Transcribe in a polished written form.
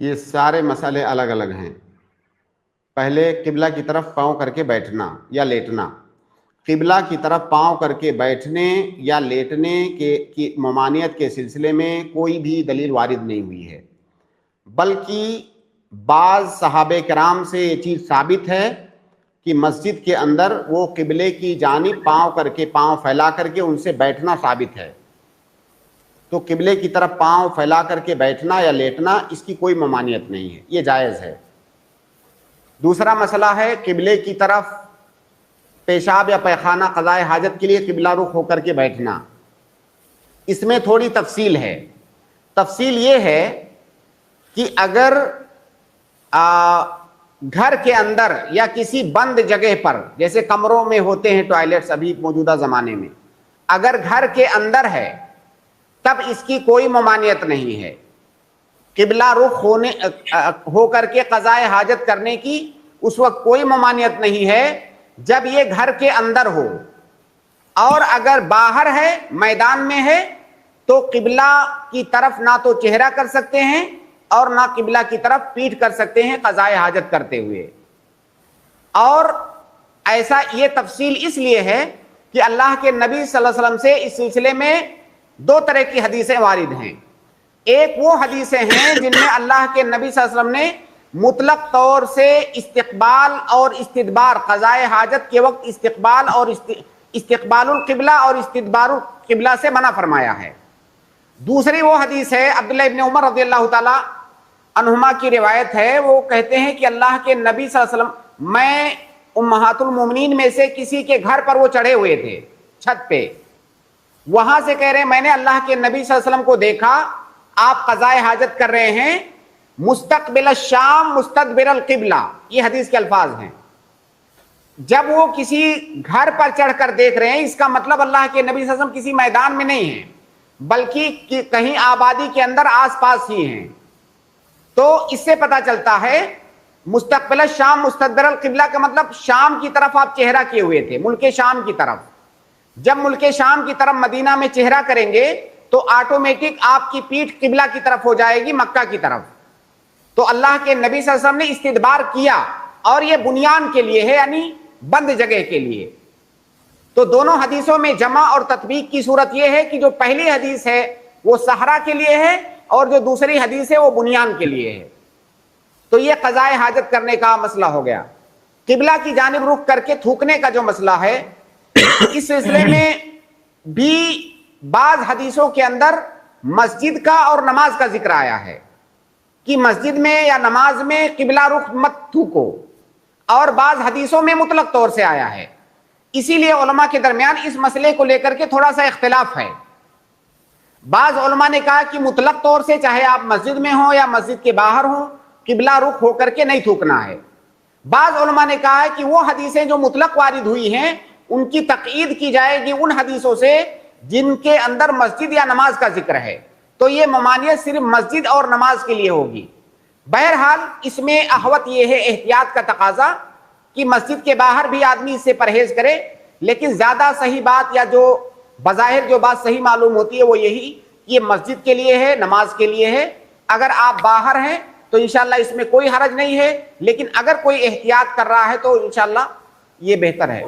یہ سارے مسئلے الگ الگ ہیں. پہلے قبلہ کی طرف پاؤں کر کے بیٹھنا یا لیٹنا. قبلہ کی طرف پاؤں کر کے بیٹھنے یا لیٹنے کی ممانعت کے سلسلے میں کوئی بھی دلیل وارد نہیں ہوئی ہے، بلکہ بعض صحابہ کرام سے یہ چیز ثابت ہے کہ مسجد کے اندر وہ قبلے کی جانب پاؤں کر کے، پاؤں پھیلا کر کے ان سے بیٹھنا ثابت ہے. تو قبلے کی طرف پاؤں پھیلا کر کے بیٹھنا یا لیٹنا اس کی کوئی ممانعت نہیں ہے، یہ جائز ہے. دوسرا مسئلہ ہے قبلے کی طرف پیشاب یا پیخانہ قضائے حاجت کے لیے قبلہ رخ ہو کر کے بیٹھنا. اس میں تھوڑی تفصیل ہے. تفصیل یہ ہے کہ اگر گھر کے اندر یا کسی بند جگہ پر، جیسے کمروں میں ہوتے ہیں ٹوائلٹس ابھی موجودہ زمانے میں، اگر گھر کے اندر ہے تب اس کی کوئی ممانعت نہیں ہے. قبلہ رخ ہو کر کے قضائے حاجت کرنے کی اس وقت کوئی ممانعت نہیں ہے جب یہ گھر کے اندر ہو. اور اگر باہر ہے، میدان میں ہے، تو قبلہ کی طرف نہ تو چہرہ کر سکتے ہیں اور نہ قبلہ کی طرف پیٹھ کر سکتے ہیں قضائے حاجت کرتے ہوئے. اور ایسا یہ تفصیل اس لیے ہے کہ اللہ کے نبی صلی اللہ علیہ وسلم سے اس سلسلے میں دو طرح کی حدیثیں وارد ہیں. ایک وہ حدیثیں ہیں جن میں اللہ کے نبی صلی اللہ علیہ وسلم نے مطلق طور سے استقبال اور استدبار، قضائے حاجت کے وقت استقبال اور استقبال القبلہ اور استدبار القبلہ سے منع فرمایا ہے. دوسری وہ حدیث ہے عبداللہ ابن عمر رضی اللہ تعالی عنہما کی روایت ہے. وہ کہتے ہیں کہ اللہ کے نبی صلی اللہ علیہ وسلم، میں امہات المومنین میں سے کسی کے گھر پر وہ چڑھے ہوئے تھے چھت پہ، وہاں سے کہہ رہے ہیں میں نے اللہ کے نبی صلی اللہ علیہ وسلم کو دیکھا آپ قضائے حاجت کر رہے ہیں مستقبل الشام مستدبر القبلہ. یہ حدیث کے الفاظ ہیں. جب وہ کسی گھر پر چڑھ کر دیکھ رہے ہیں، اس کا مطلب اللہ کے نبی صلی اللہ علیہ وسلم کسی میدان میں نہیں ہیں بلکہ کہیں آبادی کے اندر آس پاس ہی ہیں. تو اس سے پتہ چلتا ہے مستقبل الشام مستدبر القبلہ کا مطلب شام کی طرف آپ چہرہ کیے ہوئے تھے، ملک شام کی طرف. جب ملک شام کی طرف مدینہ میں چہرہ کریں گے تو آٹومیٹک آپ کی پیٹھ قبلہ کی طرف ہو جائے گی، مکہ کی طرف. تو اللہ کے نبی صلی اللہ علیہ وسلم نے استدبار کیا، اور یہ بنیان کے لیے ہے، یعنی بند جگہ کے لیے. تو دونوں حدیثوں میں جمع اور تطبیق کی صورت یہ ہے کہ جو پہلی حدیث ہے وہ صحرا کے لیے ہے اور جو دوسری حدیث ہے وہ بنیان کے لیے ہے. تو یہ قضائے حاجت کرنے کا مسئلہ ہو گیا. قبلہ کی جانب رخ کر کے تھوکنے کا جو مسئلہ ہے، اس سلسلے میں بھی بعض حدیثوں کے اندر مسجد کا اور نماز کا ذکر آیا ہے کہ مسجد میں یا نماز میں قبلہ رخ مت تھوکو، اور بعض حدیثوں میں مطلق طور سے آیا ہے. اسی لیے علماء کے درمیان اس مسئلے کو لے کر کے تھوڑا سا اختلاف ہے. بعض علماء نے کہا کہ مطلق طور سے چاہے آپ مسجد میں ہوں یا مسجد کے باہر ہوں قبلہ رخ ہو کر کے نہیں تھوکنا ہے. بعض علماء نے کہا ہے کہ وہ حدیثیں جو مطلق وارد ہوئی ہیں ان کی تقیید کی جائے گی ان حدیثوں سے جن کے اندر مسجد یا نماز کا ذکر ہے. تو یہ ممانعت صرف مسجد اور نماز کے لیے ہوگی. بہرحال اس میں احوط یہ ہے احتیاط کا تقاضا کہ مسجد کے باہر بھی آدمی اس سے پرہیز کرے، لیکن زیادہ صحیح بات یا جو بظاہر جو بات صحیح معلوم ہوتی ہے وہ یہی یہ مسجد کے لیے ہے، نماز کے لیے ہے. اگر آپ باہر ہیں تو انشاءاللہ اس میں کوئی حرج نہیں ہے، لیکن اگر کوئی احتیاط کر رہا ہے تو انشاءاللہ یہ بہتر ہے.